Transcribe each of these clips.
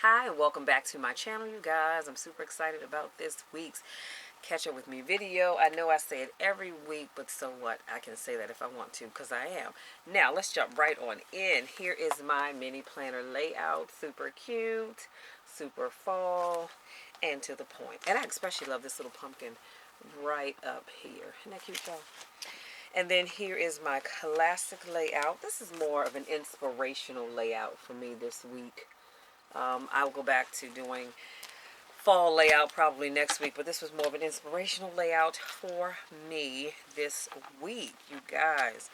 Hi, and welcome back to my channel, you guys. I'm super excited about this week's Catch Up With Me video. I know I say it every week, but so what? I can say that if I want to, because I am. Now, let's jump right on in. Here is my mini planner layout. Super cute, super fall, and to the point. And I especially love this little pumpkin right up here. Isn't that cute, y'all? And then here is my classic layout. This is more of an inspirational layout for me this week. I'll go back to doing fall layout probably next week, but this was more of an inspirational layout for me this week, you guys.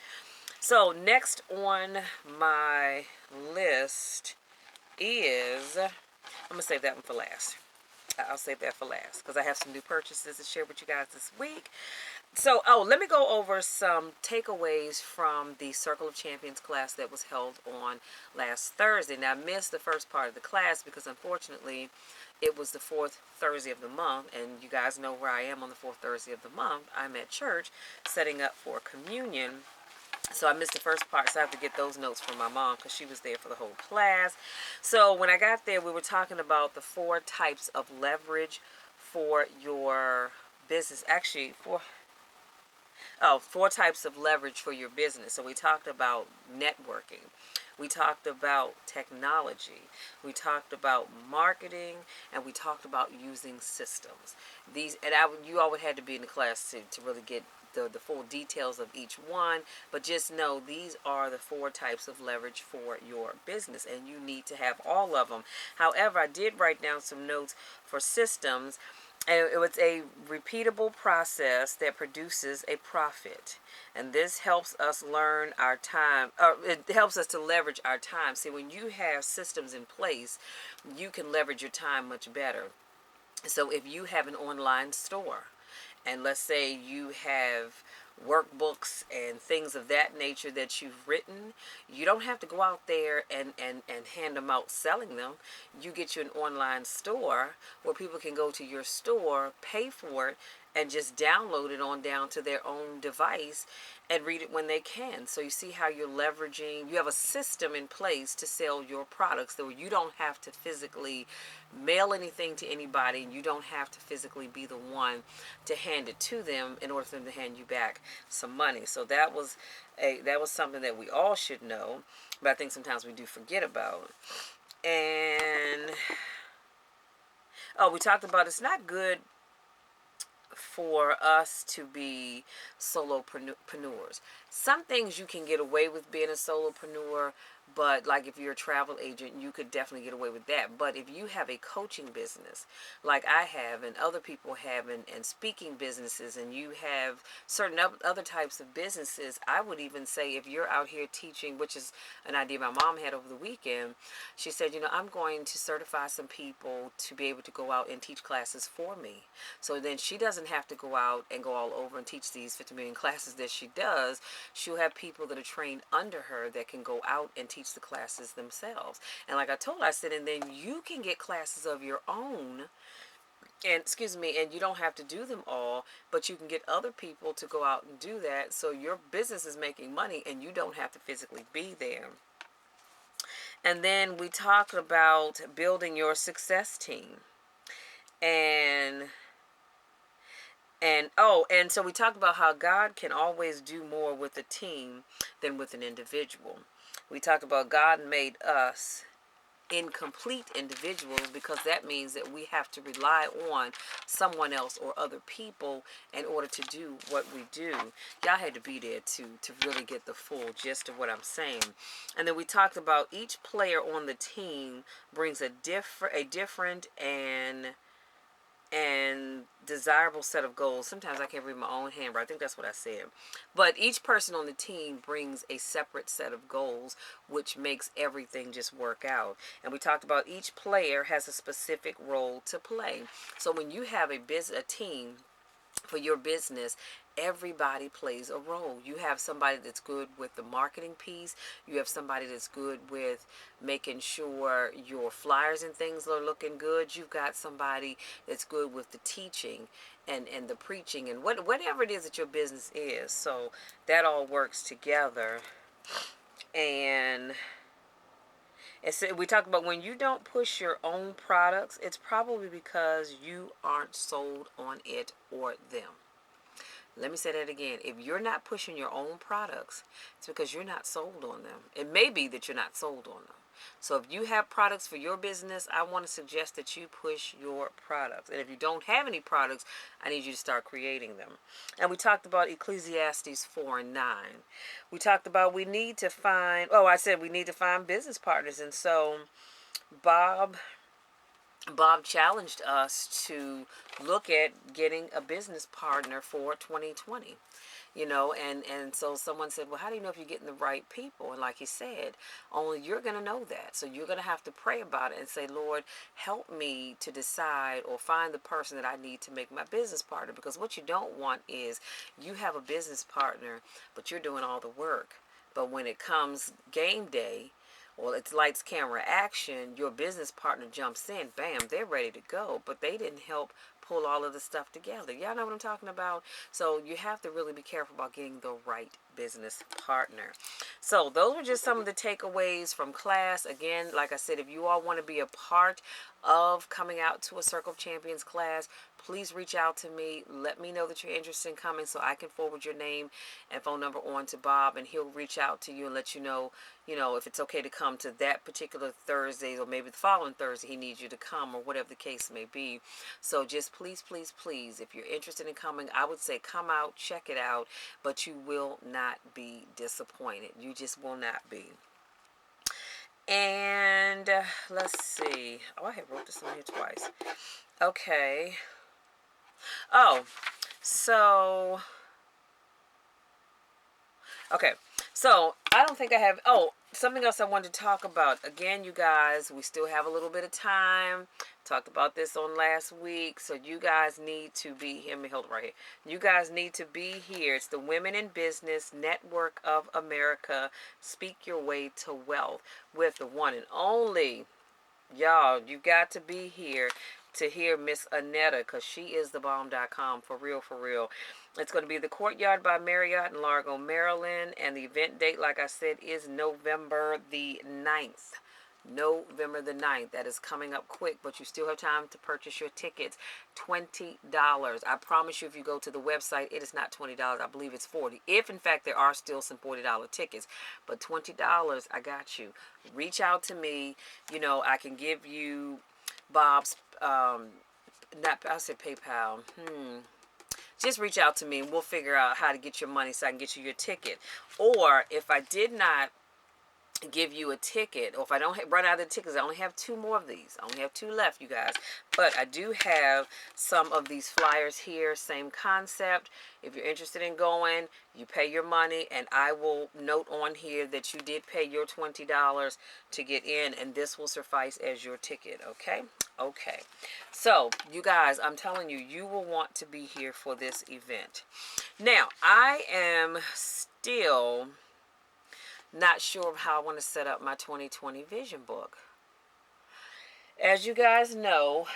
So next on my list is, I'm going to save that one for last. I'll save that for last because I have some new purchases to share with you guys this week. So, let me go over some takeaways from the Circle of Champions class that was held on last Thursday. Now, I missed the first part of the class because, unfortunately, it was the fourth Thursday of the month, and you guys know where I am on the fourth Thursday of the month. I'm at church setting up for communion. So I missed the first part, so I have to get those notes from my mom because she was there for the whole class. So when I got there, we were talking about the 4 types of leverage for your business. Actually, 4 types of leverage for your business. So we talked about networking. We talked about technology. We talked about marketing, and we talked about using systems. You all would have to be in the class to really get the full details of each one, but just know these are the 4 types of leverage for your business, and you need to have all of them. However, I did write down some notes for systems. And it was a repeatable process that produces a profit. And this helps us learn our time, or it helps us to leverage our time. See, when you have systems in place, you can leverage your time much better. So if you have an online store, and let's say you have workbooks and things of that nature that you've written, you don't have to go out there and hand them out selling them. You get you an online store where people can go to your store, pay for it, and just download it on down to their own device and read it when they can. So you see how you're leveraging, you have a system in place to sell your products, so you don't have to physically mail anything to anybody, and you don't have to physically be the one to hand it to them in order for them to hand you back some money. So that was something that we all should know, but I think sometimes we do forget about. And we talked about it's not good for us to be solopreneurs. Some things you can get away with being a solopreneur, but like if you're a travel agent, you could definitely get away with that. But if you have a coaching business like I have and other people have, and speaking businesses, and you have certain other types of businesses, I would even say if you're out here teaching, which is an idea my mom had over the weekend. She said, I'm going to certify some people to be able to go out and teach classes for me. So then she doesn't have to go out and go all over and teach these 50 million classes that she does. She'll have people that are trained under her that can go out and teach the classes themselves. And like I told her, I said, and then you can get classes of your own, and and you don't have to do them all, but you can get other people to go out and do that, so your business is making money and you don't have to physically be there. And then we talked about building your success team. And so we talked about how God can always do more with a team than with an individual. We talked about God made us incomplete individuals because that means that we have to rely on someone else or other people in order to do what we do. Y'all had to be there to really get the full gist of what I'm saying. And then we talked about each player on the team brings a different and desirable set of goals. Sometimes I can't read my own handwriting. I think that's what I said. But each person on the team brings a separate set of goals, which makes everything just work out. And we talked about each player has a specific role to play. So when you have a team for your business, everybody plays a role. You have somebody that's good with the marketing piece. You have somebody that's good with making sure your flyers and things are looking good. You've got somebody that's good with the teaching and the preaching and whatever it is that your business is. So that all works together. And We talked about when you don't push your own products, it's probably because you aren't sold on it or them. Let me say that again. If you're not pushing your own products, it's because you're not sold on them. It may be that you're not sold on them. So if you have products for your business, I want to suggest that you push your products. And if you don't have any products, I need you to start creating them. And we talked about Ecclesiastes 4 and 9. We talked about we need to find, I said we need to find business partners. And so Bob challenged us to look at getting a business partner for 2020. And so someone said, well, how do you know if you're getting the right people? And like he said, only you're going to know that. So you're going to have to pray about it and say, Lord, help me to decide or find the person that I need to make my business partner. Because what you don't want is you have a business partner, but you're doing all the work. But when it comes game day, well, it's lights, camera, action, your business partner jumps in, bam, they're ready to go, but they didn't help pull all of the stuff together. Y'all know what I'm talking about? So you have to really be careful about getting the right business partner. So those were just some of the takeaways from class. Again, like I said, if you all want to be a part of coming out to a Circle of Champions class, please reach out to me. Let me know that you're interested in coming so I can forward your name and phone number on to Bob, and he'll reach out to you and let you know, if it's okay to come to that particular Thursday, or maybe the following Thursday he needs you to come, or whatever the case may be. So just please, please, please, if you're interested in coming, I would say come out, check it out, but you will not be disappointed. You just will not be. And let's see. I had wrote this on here twice. Okay. Okay. So I don't think I have. Something else I wanted to talk about. Again, you guys, we still have a little bit of time. Talked about this on last week. So you guys need to be here. Let me hold it right here. You guys need to be here. It's the Women in Business Network of America. Speak Your Way to Wealth with the one and only. Y'all, you got to be here to hear Miss Anetta, because she is the bomb.com, for real, for real. It's going to be the Courtyard by Marriott in Largo, Maryland, and the event date, like I said, is November the 9th. November the 9th. That is coming up quick, but you still have time to purchase your tickets. $20. I promise you, if you go to the website, it is not $20. I believe it's $40. If, in fact, there are still some $40 tickets. But $20, I got you. Reach out to me. I can give you Bob's, I said PayPal. Just reach out to me and we'll figure out how to get your money so I can get you your ticket. Or if I did not give you a ticket, or if I don't run out of the tickets, I only have 2 more of these. I only have 2 left, you guys. But I do have some of these flyers here, same concept. If you're interested in going, you pay your money, and I will note on here that you did pay your $20 to get in, and this will suffice as your ticket, okay? Okay. So, you guys, I'm telling you, you will want to be here for this event. Now, I am still not sure of how I want to set up my 2020 vision book. As you guys know,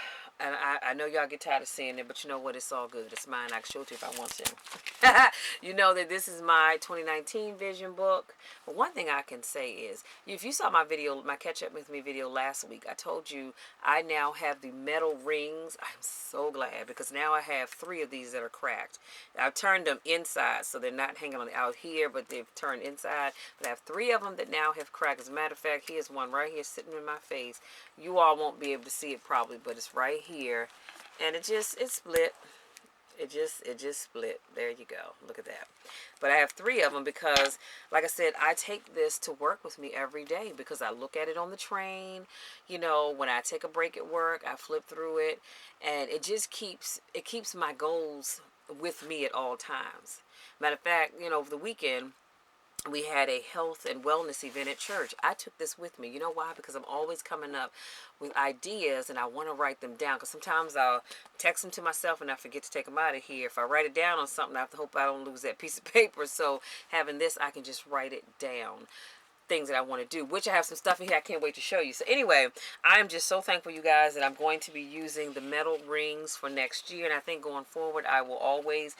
and I know y'all get tired of seeing it, but you know what? It's all good. It's mine. I can show it to you if I want to. You know that this is my 2019 vision book. But one thing I can say is, if you saw my video, my Catch Up With Me video last week, I told you I now have the metal rings. I'm so glad, because now I have 3 of these that are cracked. I've turned them inside, so they're not hanging on out here, but they've turned inside. But I have 3 of them that now have cracked. As a matter of fact, here's one right here sitting in my face. You all won't be able to see it probably, but it's right here, and it split. It just split. There you go. Look at that. But I have 3 of them because, like I said, I take this to work with me every day, because I look at it on the train. When I take a break at work, I flip through it, and it just keeps my goals with me at all times. Matter of fact, over the weekend, we had a health and wellness event at church. I took this with me. You know why? Because I'm always coming up with ideas and I want to write them down. Because sometimes I'll text them to myself and I forget to take them out of here. If I write it down on something, I have to hope I don't lose that piece of paper. So having this, I can just write it down. Things that I want to do, which I have some stuff in here I can't wait to show you. So anyway, I'm just so thankful, you guys, that I'm going to be using the metal rings for next year. And I think going forward, I will always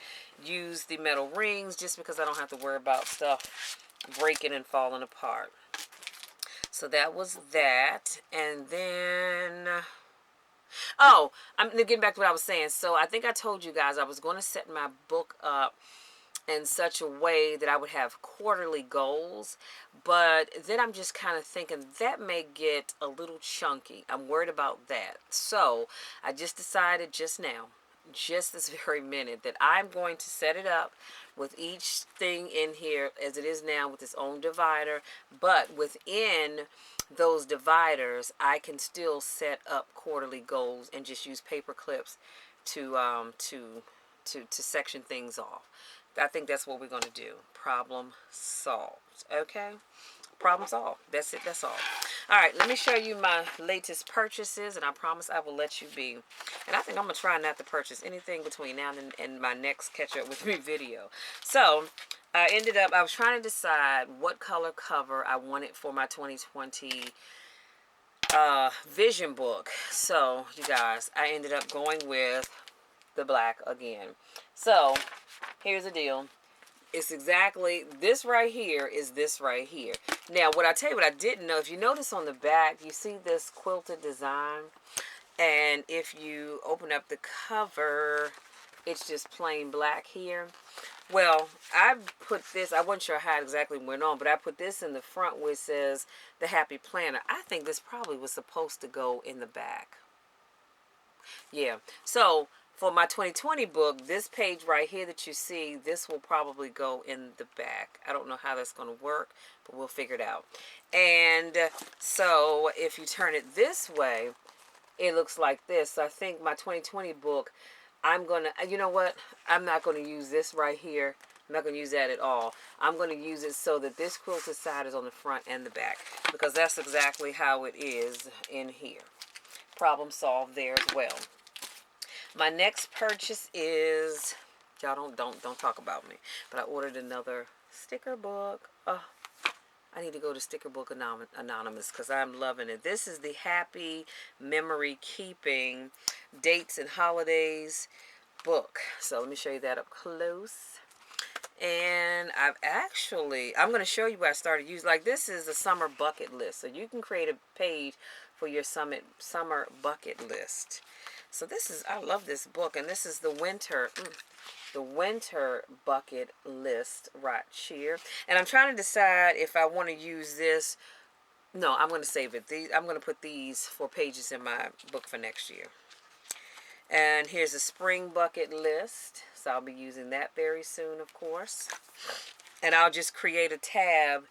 use the metal rings, just because I don't have to worry about stuff breaking and falling apart. So that was that. And then, oh, I'm getting back to what I was saying. So I think I told you guys I was going to set my book up in such a way that I would have quarterly goals, but then I'm just kind of thinking that may get a little chunky. I'm worried about that. So I just decided just now, just this very minute, that I'm going to set it up with each thing in here as it is now with its own divider, but within those dividers I can still set up quarterly goals and just use paper clips to section things off. I think that's what we're going to do. Problem solved. Okay? Problem solved. That's it. That's all. All right. Let me show you my latest purchases, and I promise I will let you be. And I think I'm going to try not to purchase anything between now and my next Catch Up With Me video. So, I was trying to decide what color cover I wanted for my 2020 vision book. So, you guys, I ended up going with the black again. So, here's the deal. It's exactly this right here is this right here. Now, what I tell you, what I didn't know, if you notice on the back, you see this quilted design. And if you open up the cover, it's just plain black here. Well, I put this, I wasn't sure how it exactly went on, but I put this in the front where it says the Happy Planner. I think this probably was supposed to go in the back. Yeah. So for my 2020 book, this page right here that you see, this will probably go in the back. I don't know how that's going to work, but we'll figure it out. And so if you turn it this way, it looks like this. So I think my 2020 book, I'm going to, you know what? I'm not going to use this right here. I'm not going to use that at all. I'm going to use it so that this quilted side is on the front and the back, because that's exactly how it is in here. Problem solved there as well. My next purchase is, y'all don't talk about me, but I ordered another sticker book. Oh, I need to go to Sticker Book Anonymous because I'm loving it. This is the Happy Memory Keeping Dates and Holidays book. So let me show you that up close. And I'm going to show you what I started using. Like, this is a summer bucket list. So you can create a page for your summer bucket list. So I love this book. And this is the winter bucket list right here. And I'm trying to decide if I want to use this. No, I'm going to save it. I'm going to put these 4 pages in my book for next year. And here's a spring bucket list. So I'll be using that very soon, of course. And I'll just create a tab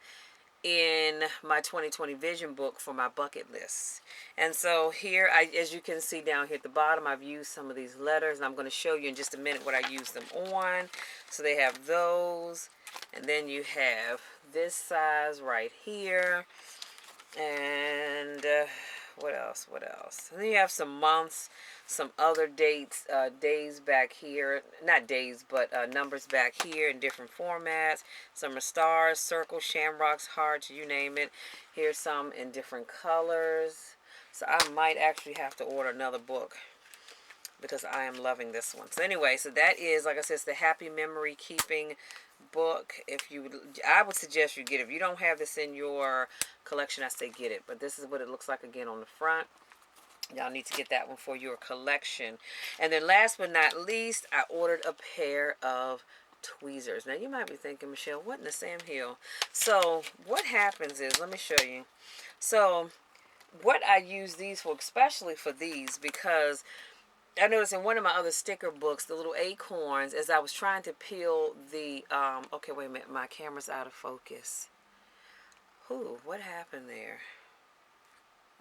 in my 2020 vision book for my bucket list. And so here, as you can see down here at the bottom, I've used some of these letters. And I'm going to show you in just a minute what I use them on. So they have those. And then you have this size right here. And what else? And then you have some months, some other dates, days back here. Not days, but numbers back here in different formats. Some are stars, circles, shamrocks, hearts, you name it. Here's some in different colors. So I might actually have to order another book because I am loving this one. So anyway, so that is, like I said, it's the Happy Memory Keeping book. I would suggest you get it. If you don't have this in your collection, I say get it. But this is what it looks like again on the front. Y'all need to get that one for your collection. And then last but not least, I ordered a pair of tweezers. Now you might be thinking, Michelle, what in the Sam Hill? So what happens is, let me show you. So what I use these for, especially for these, because I noticed in one of my other sticker books, the little acorns, as I was trying to peel the, okay, wait a minute, my camera's out of focus. Ooh, what happened there?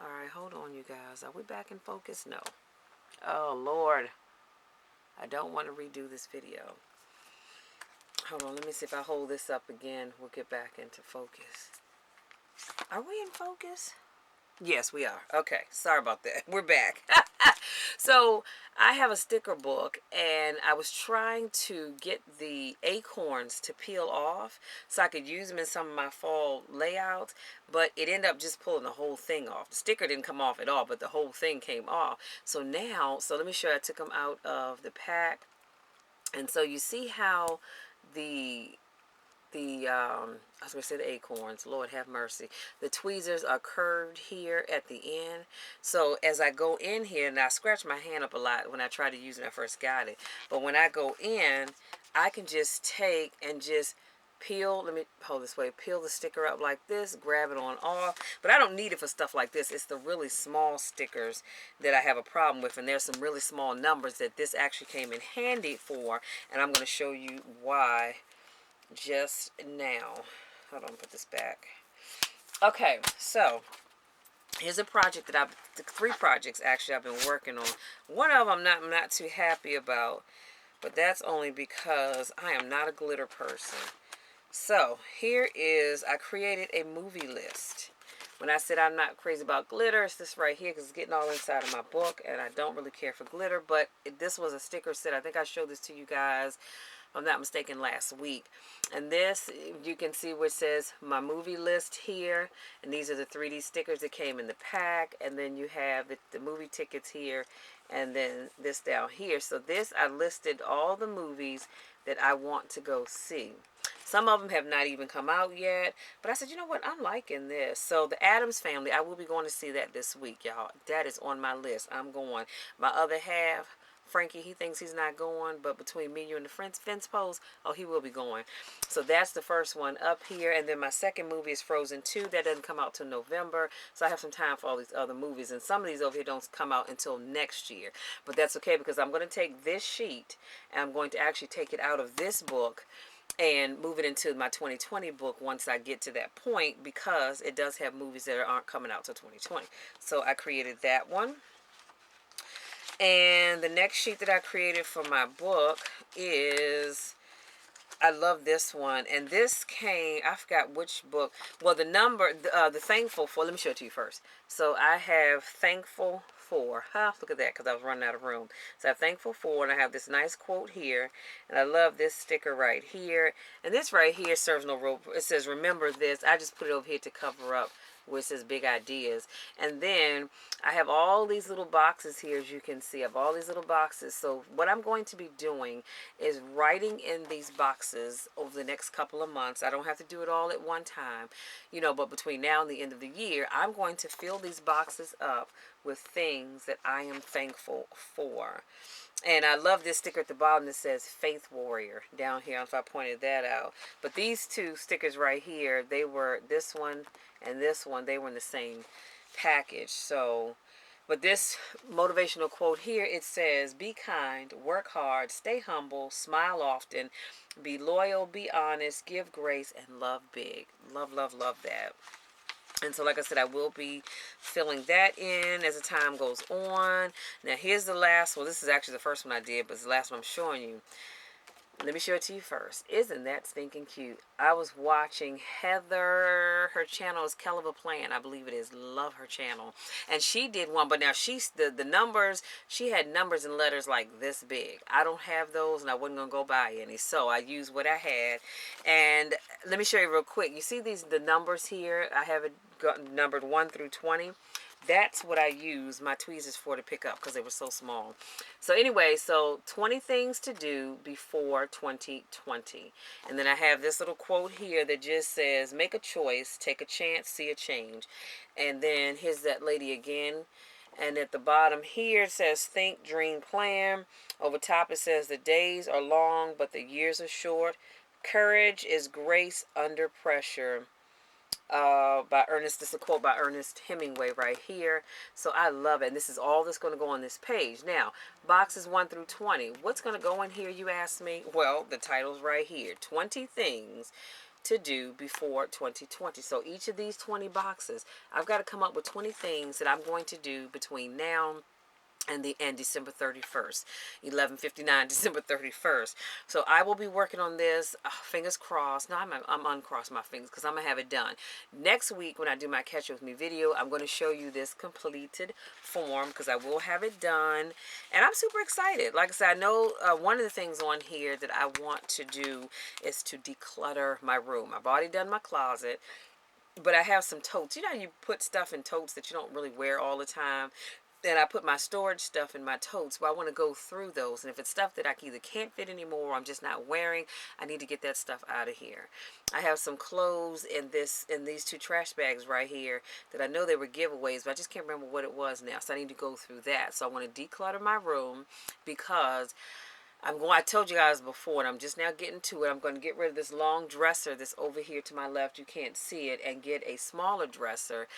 All right, hold on, you guys. Are we back in focus? No. Oh, Lord. I don't want to redo this video. Hold on, let me see if I hold this up again. We'll get back into focus. Are we in focus? Yes, we are. Okay, sorry about that. We're back. So I have a sticker book, and I was trying to get the acorns to peel off so I could use them in some of my fall layouts, but it ended up just pulling the whole thing off. The sticker didn't come off at all, but the whole thing came off. So now, let me show you. I took them out of the pack, and so you see how the I was going to say the acorns, Lord have mercy. The tweezers are curved here at the end. So as I go in here, and I scratch my hand up a lot when I try to use it when I first got it. But when I go in, I can just take and just peel, let me hold this way, peel the sticker up like this, grab it on off. But I don't need it for stuff like this. It's the really small stickers that I have a problem with. And there's some really small numbers that this actually came in handy for. And I'm going to show you why just now. Hold on, put this back. Okay, so here's a project that three projects actually I've been working on. One of them I'm not too happy about, but that's only because I am not a glitter person. So here is, I created a movie list. When I said I'm not crazy about glitter, it's this right here because it's getting all inside of my book, and I don't really care for glitter, but this was a sticker set. I think I showed this to you guys, if I'm not mistaken, last week. And this, you can see where it says my movie list here, and these are the 3D stickers that came in the pack, and then you have the movie tickets here, and then this down here. So this, I listed all the movies that I want to go see. Some of them have not even come out yet. But I said, you know what? I'm liking this. So the Addams Family, I will be going to see that this week, y'all. That is on my list. I'm going. My other half, Frankie, he thinks he's not going. But between me, you, and the fence post, oh, he will be going. So that's the first one up here. And then my second movie is Frozen 2. That doesn't come out till November. So I have some time for all these other movies. And some of these over here don't come out until next year. But that's okay because I'm going to take this sheet and I'm going to actually take it out of this book and move it into my 2020 book once I get to that point, because it does have movies that aren't coming out till 2020. So I created that one. And the next sheet that I created for my book is, I love this one. And this came, I forgot which book. Well, the number, the Thankful For, let me show it to you first. So I have Thankful For. Look at that, because I was running out of room. So I have Thankful For, and I have this nice quote here. And I love this sticker right here. And this right here serves no role. It says, remember this. I just put it over here to cover up where it says big ideas. And then I have all these little boxes here, as you can see. I have all these little boxes. So what I'm going to be doing is writing in these boxes over the next couple of months. I don't have to do it all at one time, you know, but between now and the end of the year, I'm going to fill these boxes up with things that I am thankful for. And I love this sticker at the bottom that says Faith Warrior down here. I don't know if I pointed that out. But these two stickers right here, they were, this one and this one, they were in the same package. So, but this motivational quote here, it says, be kind, work hard, stay humble, smile often, be loyal, be honest, give grace, and love big. Love, love, love that. And so, like I said, I will be filling that in as the time goes on. Now, here's the last one. This is actually the first one I did, but it's the last one I'm showing you. Let me show it to you first. Isn't that stinking cute? I was watching Heather. Her channel is Kell of a Plan. I believe it is. Love her channel. And she did one, but now she's the numbers. She had numbers and letters like this big. I don't have those, and I wasn't going to go buy any. So I used what I had. And let me show you real quick. You see the numbers here? I have it numbered 1 through 20. That's what I use my tweezers for to pick up because they were so small. So anyway, so 20 things to do before 2020. And then I have this little quote here that just says, make a choice, take a chance, see a change. And then here's that lady again. And at the bottom here it says, think, dream, plan. Over top it says, the days are long, but the years are short. Courage is grace under pressure. By Ernest, this is a quote by Ernest Hemingway right here. So I love it. And this is all that's going to go on this page. Now, boxes 1 through 20. What's going to go in here, you ask me? Well, the title's right here. 20 things to do before 2020. So each of these 20 boxes, I've got to come up with 20 things that I'm going to do between now and December 31st, 11:59, December 31st. So I will be working on this, fingers crossed. No, I'm uncrossed my fingers because I'm going to have it done. Next week when I do my Catch Up With Me video, I'm going to show you this completed form because I will have it done. And I'm super excited. Like I said, I know one of the things on here that I want to do is to declutter my room. I've already done my closet. But I have some totes. You know, you put stuff in totes that you don't really wear all the time. and I put my storage stuff in my totes. Well, I want to go through those, and if it's stuff that I either can't fit anymore or I'm just not wearing, I need to get that stuff out of here. I have some clothes in these two trash bags right here that I know they were giveaways, but I just can't remember what it was now. So I need to go through that. So I want to declutter my room because I told you guys before, and I'm just now getting to it. I'm going to get rid of this long dresser that's over here to my left. You can't see it, and get a smaller dresser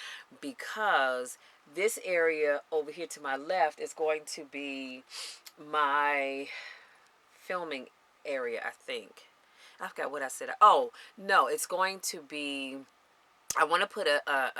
because this area over here to my left is going to be my filming area, I think. I forgot what I said. Oh, no, it's going to be, I want to put a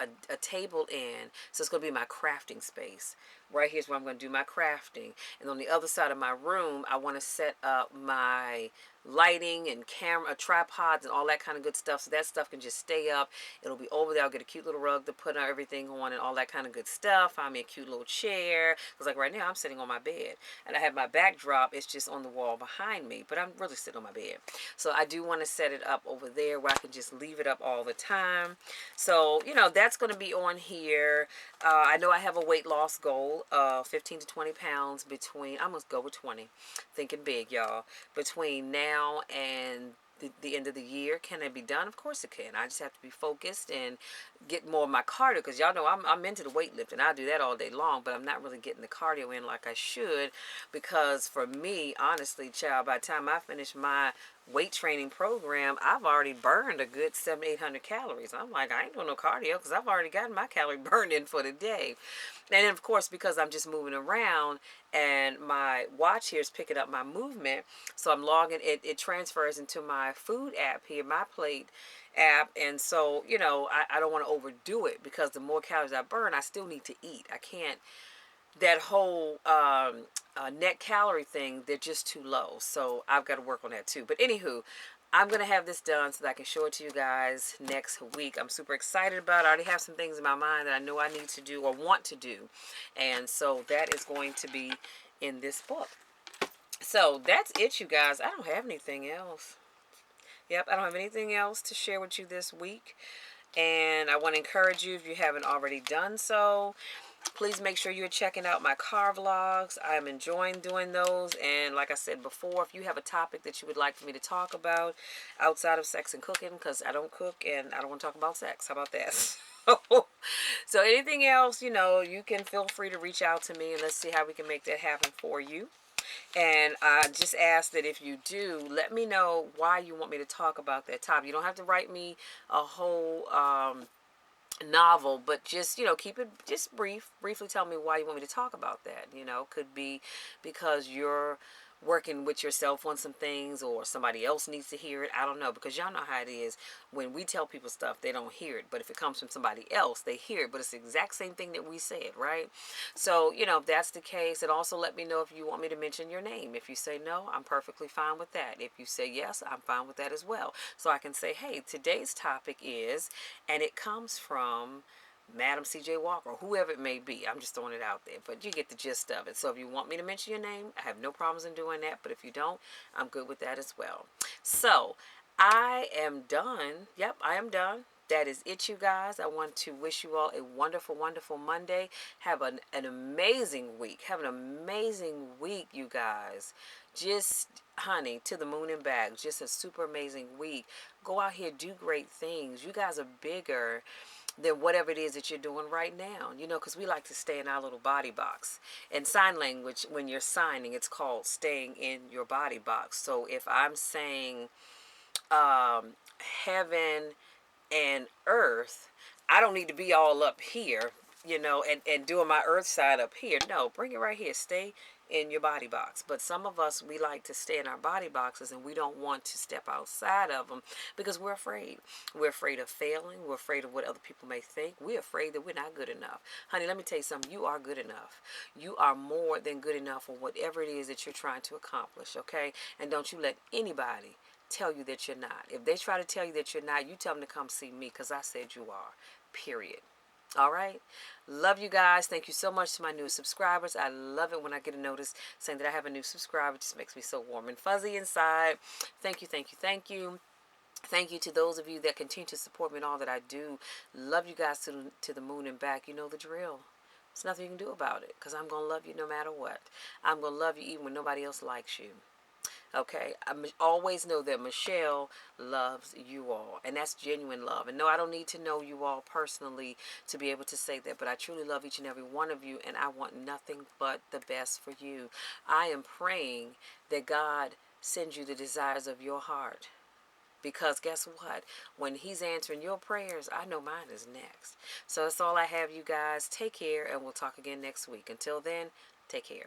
table in, so it's going to be my crafting space. Right here's where I'm going to do my crafting. And on the other side of my room, I want to set up my lighting and camera, tripods, and all that kind of good stuff. So that stuff can just stay up. It'll be over there. I'll get a cute little rug to put everything on and all that kind of good stuff. Find me a cute little chair. Because like right now, I'm sitting on my bed. And I have my backdrop. It's just on the wall behind me. But I'm really sitting on my bed. So I do want to set it up over there where I can just leave it up all the time. So, that's going to be on here. I know I have a weight loss goal of 15 to 20 pounds I'm going to go with 20. Thinking big, y'all. Between now and the end of the year. Can it be done? Of course it can. I just have to be focused and get more of my cardio, because y'all know I'm into the weightlifting. I do that all day long, but I'm not really getting the cardio in like I should, because for me, honestly, child, by the time I finish my weight training program, I've already burned a good 700-800 calories. I'm like, I ain't doing no cardio because I've already gotten my calorie burned in for the day. And then, of course, because I'm just moving around and my watch here is picking up my movement, so I'm logging it transfers into my food app here, my plate app. And so, I don't want to overdo it, because the more calories I burn, I still need to eat. I can't, that whole net calorie thing, they're just too low. So I've got to work on that too. But anywho, I'm going to have this done so that I can show it to you guys next week. I'm super excited about it. I already have some things in my mind that I know I need to do or want to do. And so that is going to be in this book. So that's it, you guys. I don't have anything else. Yep, I don't have anything else to share with you this week. And I want to encourage you, if you haven't already done so, please make sure you're checking out my car vlogs. I'm enjoying doing those. And like I said before, if you have a topic that you would like for me to talk about outside of sex and cooking, because I don't cook and I don't want to talk about sex. How about that? So anything else, you can feel free to reach out to me, and let's see how we can make that happen for you. And I just ask that if you do, let me know why you want me to talk about that topic. You don't have to write me a whole novel, but just keep it just briefly tell me why you want me to talk about that. Could be because you're working with yourself on some things, or somebody else needs to hear it. I don't know, because y'all know how it is. When we tell people stuff, they don't hear it, but if it comes from somebody else, they hear it. But it's the exact same thing that we said, right? So if that's the case, and also let me know if you want me to mention your name. If you say no, I'm perfectly fine with that. If you say yes, I'm fine with that as well, so I can say, hey, today's topic is, and it comes from Madam C.J. Walker, or whoever it may be. I'm just throwing it out there, but you get the gist of it. So if you want me to mention your name, I have no problems in doing that, but if you don't, I'm good with that as well. So I am done. Yep, I am done. That is it, you guys. I want to wish you all a wonderful, wonderful Monday. Have an amazing week. Have an amazing week, you guys. Just, honey, to the moon and back. Just a super amazing week. Go out here, do great things. You guys are bigger than whatever it is that you're doing right now, because we like to stay in our little body box. In sign language, when you're signing, it's called staying in your body box. So if I'm saying heaven and earth, I don't need to be all up here, and doing my earth side up here. No, bring it right here. Stay in your body box. But some of us, we like to stay in our body boxes, and we don't want to step outside of them because we're afraid. We're afraid of failing. We're afraid of what other people may think. We're afraid that we're not good enough. Honey, let me tell you something. You are good enough. You are more than good enough for whatever it is that you're trying to accomplish, okay? And don't you let anybody tell you that you're not. If they try to tell you that you're not, you tell them to come see me, because I said you are. Period. All right. Love you guys. Thank you so much to my new subscribers. I love it when I get a notice saying that I have a new subscriber. It just makes me so warm and fuzzy inside. Thank you, thank you, thank you. Thank you to those of you that continue to support me in all that I do. Love you guys to the moon and back. You know the drill. There's nothing you can do about it, because I'm going to love you no matter what. I'm going to love you even when nobody else likes you. Okay, I always know that Michelle loves you all, and that's genuine love. And no, I don't need to know you all personally to be able to say that, but I truly love each and every one of you, and I want nothing but the best for you. I am praying that God sends you the desires of your heart. Because guess what? When he's answering your prayers, I know mine is next. So that's all I have, you guys. Take care, and we'll talk again next week. Until then, take care.